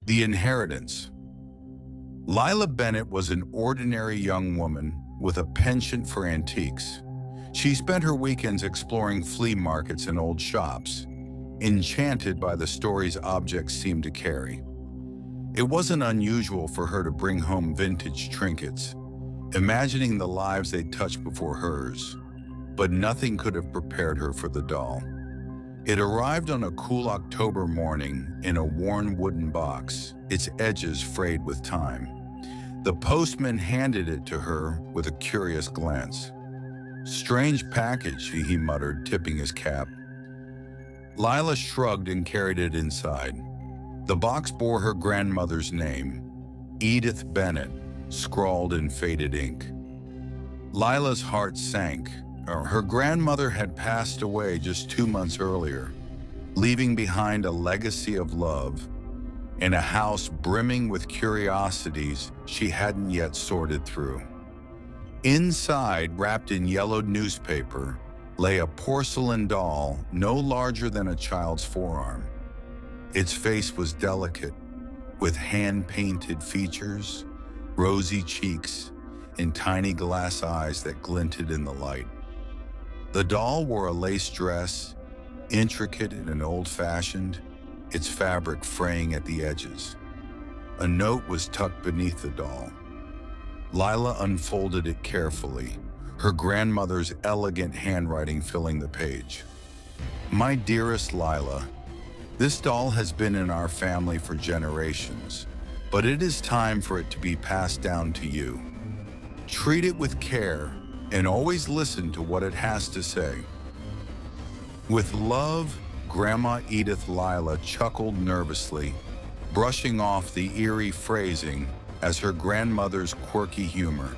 The inheritance. Lila Bennett was an ordinary young woman with a penchant for antiques. She spent her weekends exploring flea markets and old shops, enchanted by the stories objects seemed to carry. It wasn't unusual for her to bring home vintage trinkets, imagining the lives they'd touched before hers, but nothing could have prepared her for the doll. It arrived on a cool October morning in a worn wooden box, its edges frayed with time. The postman handed it to her with a curious glance. "Strange package," he muttered, tipping his cap. Lila shrugged and carried it inside. The box bore her grandmother's name, Edith Bennett, scrawled in faded ink. Lila's heart sank. Her grandmother had passed away just 2 months earlier, leaving behind a legacy of love in a house brimming with curiosities she hadn't yet sorted through. Inside, wrapped in yellowed newspaper, lay a porcelain doll no larger than a child's forearm. Its face was delicate, with hand-painted features, rosy cheeks, and tiny glass eyes that glinted in the light. The doll wore a lace dress, intricate and old-fashioned, its fabric fraying at the edges. A note was tucked beneath the doll. Lila unfolded it carefully, her grandmother's elegant handwriting filling the page. "My dearest Lila, this doll has been in our family for generations, but it is time for it to be passed down to you. Treat it with care and always listen to what it has to say. With love, Grandma Edith." Lila chuckled nervously, brushing off the eerie phrasing as her grandmother's quirky humor.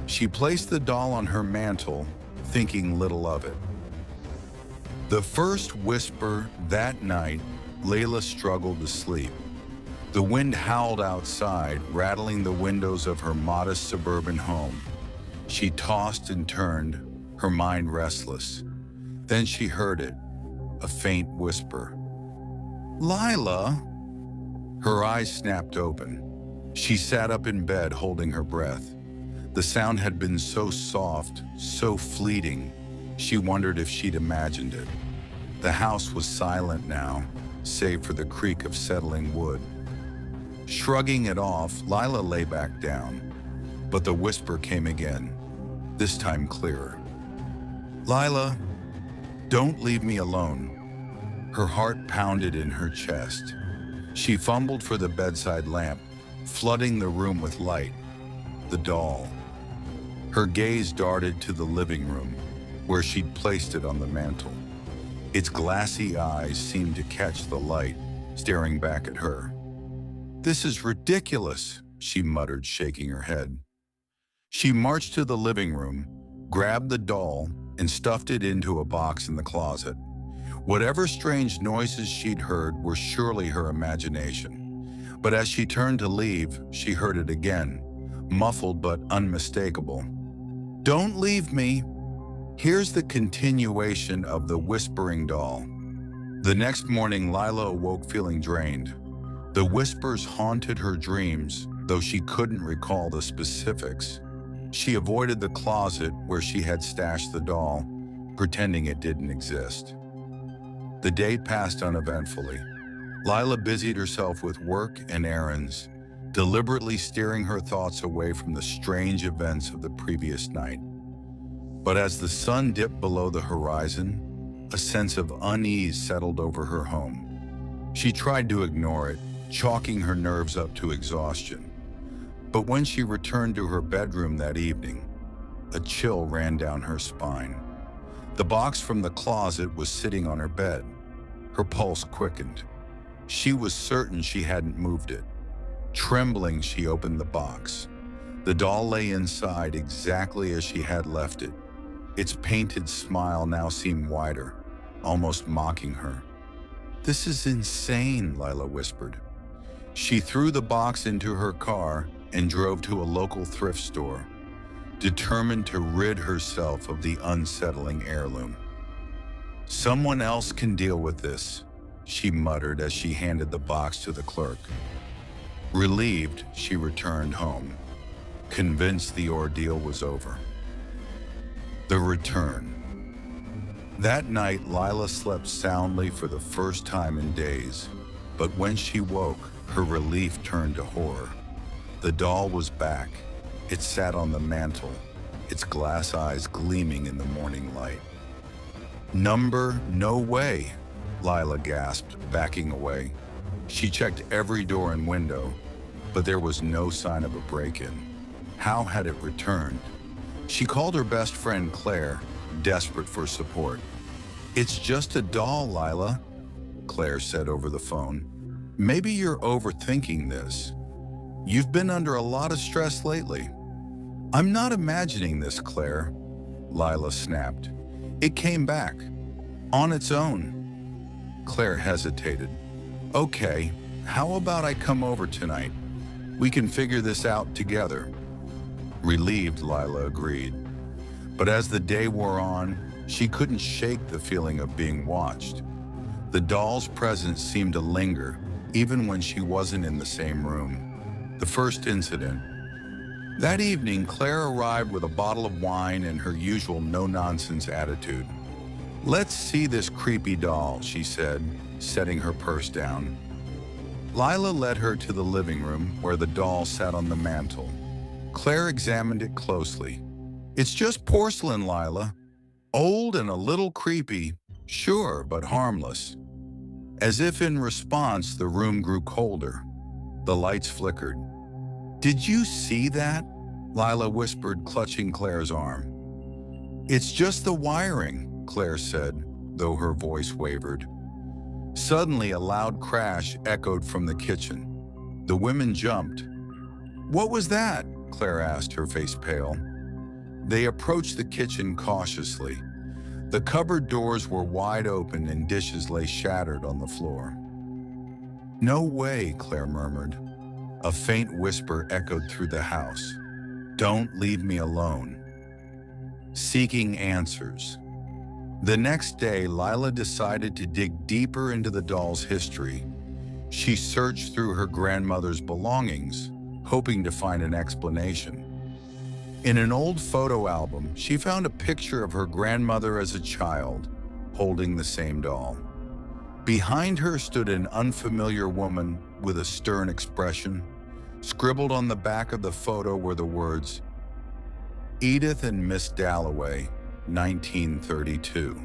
She placed the doll on her mantle, thinking little of it. The first whisper that night, Lila struggled to sleep. The wind howled outside, rattling the windows of her modest suburban home. She tossed and turned, her mind restless. Then she heard it, a faint whisper. "Lila?" Her eyes snapped open. She sat up in bed, holding her breath. The sound had been so soft, so fleeting, she wondered if she'd imagined it. The house was silent now, save for the creak of settling wood. Shrugging it off, Lila lay back down, but the whisper came again, this time clearer. "Lila, don't leave me alone." Her heart pounded in her chest. She fumbled for the bedside lamp, flooding the room with light. The doll. Her gaze darted to the living room, where she'd placed it on the mantel. Its glassy eyes seemed to catch the light, staring back at her. "This is ridiculous," she muttered, shaking her head. She marched to the living room, grabbed the doll, and stuffed it into a box in the closet. Whatever strange noises she'd heard were surely her imagination. But as she turned to leave, she heard it again, muffled but unmistakable. "Don't leave me." Here's the continuation of the whispering doll. The next morning, Lila awoke feeling drained. The whispers haunted her dreams, though she couldn't recall the specifics. She avoided the closet where she had stashed the doll, pretending it didn't exist. The day passed uneventfully. Lila busied herself with work and errands, deliberately steering her thoughts away from the strange events of the previous night. But as the sun dipped below the horizon, a sense of unease settled over her home. She tried to ignore it, chalking her nerves up to exhaustion. But when she returned to her bedroom that evening, a chill ran down her spine. The box from the closet was sitting on her bed. Her pulse quickened. She was certain she hadn't moved it. Trembling, she opened the box. The doll lay inside exactly as she had left it. Its painted smile now seemed wider, almost mocking her. "This is insane," Lila whispered. She threw the box into her car and drove to a local thrift store, determined to rid herself of the unsettling heirloom. "Someone else can deal with this," she muttered as she handed the box to the clerk. Relieved, she returned home, convinced the ordeal was over. The return. That night, Lila slept soundly for the first time in days, but when she woke, her relief turned to horror. The doll was back. It sat on the mantel, its glass eyes gleaming in the morning light. No way, Lila gasped, backing away. She checked every door and window, but there was no sign of a break-in. How had it returned? She called her best friend Claire, desperate for support. "It's just a doll, Lila," Claire said over the phone. "Maybe you're overthinking this. You've been under a lot of stress lately." "I'm not imagining this, Claire," Lila snapped. "It came back. On its own." Claire hesitated. "Okay, how about I come over tonight? We can figure this out together." Relieved, Lila agreed. But as the day wore on, she couldn't shake the feeling of being watched. The doll's presence seemed to linger, even when she wasn't in the same room. The first incident. That evening, Claire arrived with a bottle of wine and her usual no-nonsense attitude. "Let's see this creepy doll," she said, setting her purse down. Lila led her to the living room, where the doll sat on the mantel. Claire examined it closely. "It's just porcelain, Lila. Old and a little creepy, sure, but harmless." As if in response, the room grew colder. The lights flickered. "Did you see that?" Lila whispered, clutching Claire's arm. "It's just the wiring," Claire said, though her voice wavered. Suddenly, a loud crash echoed from the kitchen. The women jumped. "What was that?" Claire asked, her face pale. They approached the kitchen cautiously. The cupboard doors were wide open and dishes lay shattered on the floor. "No way," Claire murmured. A faint whisper echoed through the house. "Don't leave me alone." Seeking answers. The next day, Lila decided to dig deeper into the doll's history. She searched through her grandmother's belongings, hoping to find an explanation. In an old photo album, she found a picture of her grandmother as a child, holding the same doll. Behind her stood an unfamiliar woman with a stern expression. Scribbled on the back of the photo were the words, "Edith and Miss Dalloway, 1932.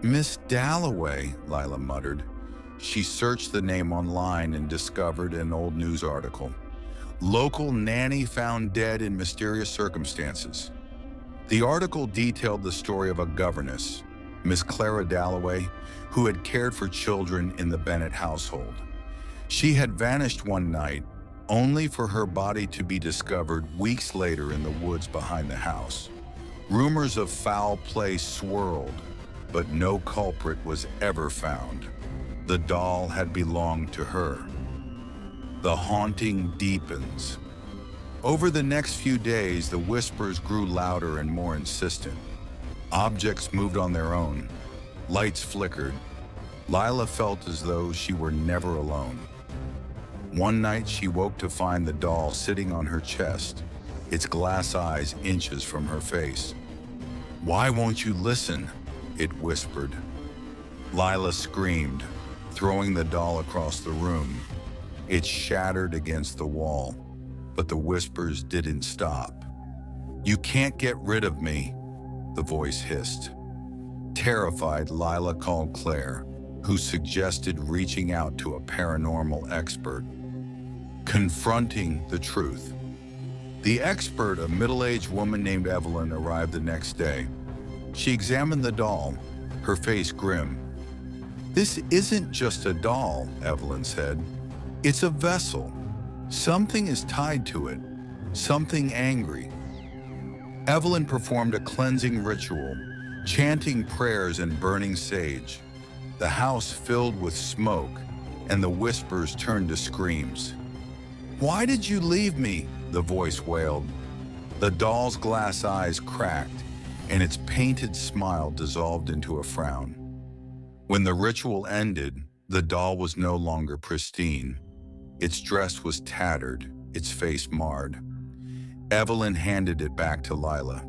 "Miss Dalloway," Lila muttered. She searched the name online and discovered an old news article. "Local nanny found dead in mysterious circumstances." The article detailed the story of a governess, Miss Clara Dalloway, who had cared for children in the Bennett household. She had vanished one night, only for her body to be discovered weeks later in the woods behind the house. Rumors of foul play swirled, but no culprit was ever found. The doll had belonged to her. The haunting deepens. Over the next few days, the whispers grew louder and more insistent. Objects moved on their own. Lights flickered. Lila felt as though she were never alone. One night, she woke to find the doll sitting on her chest, its glass eyes inches from her face. "Why won't you listen?" it whispered. Lila screamed, throwing the doll across the room. It shattered against the wall, but the whispers didn't stop. "You can't get rid of me," the voice hissed. Terrified, Lila called Claire, who suggested reaching out to a paranormal expert. Confronting the truth. The expert, a middle-aged woman named Evelyn, arrived the next day. She examined the doll, her face grim. "This isn't just a doll," Evelyn said. "It's a vessel. Something is tied to it, something angry." Evelyn performed a cleansing ritual, chanting prayers and burning sage. The house filled with smoke, and the whispers turned to screams. "Why did you leave me?" the voice wailed. The doll's glass eyes cracked, and its painted smile dissolved into a frown. When the ritual ended, the doll was no longer pristine. Its dress was tattered, its face marred. Evelyn handed it back to Lila.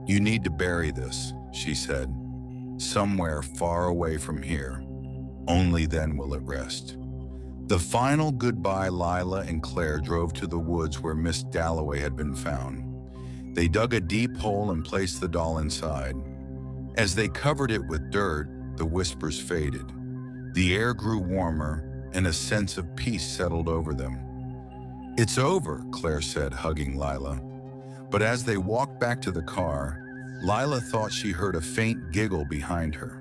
"You need to bury this," she said, "somewhere far away from here. Only then will it rest." The final goodbye, Lila and Claire drove to the woods where Miss Dalloway had been found. They dug a deep hole and placed the doll inside. As they covered it with dirt, the whispers faded. The air grew warmer, and a sense of peace settled over them. "It's over," Claire said, hugging Lila. But as they walked back to the car, Lila thought she heard a faint giggle behind her.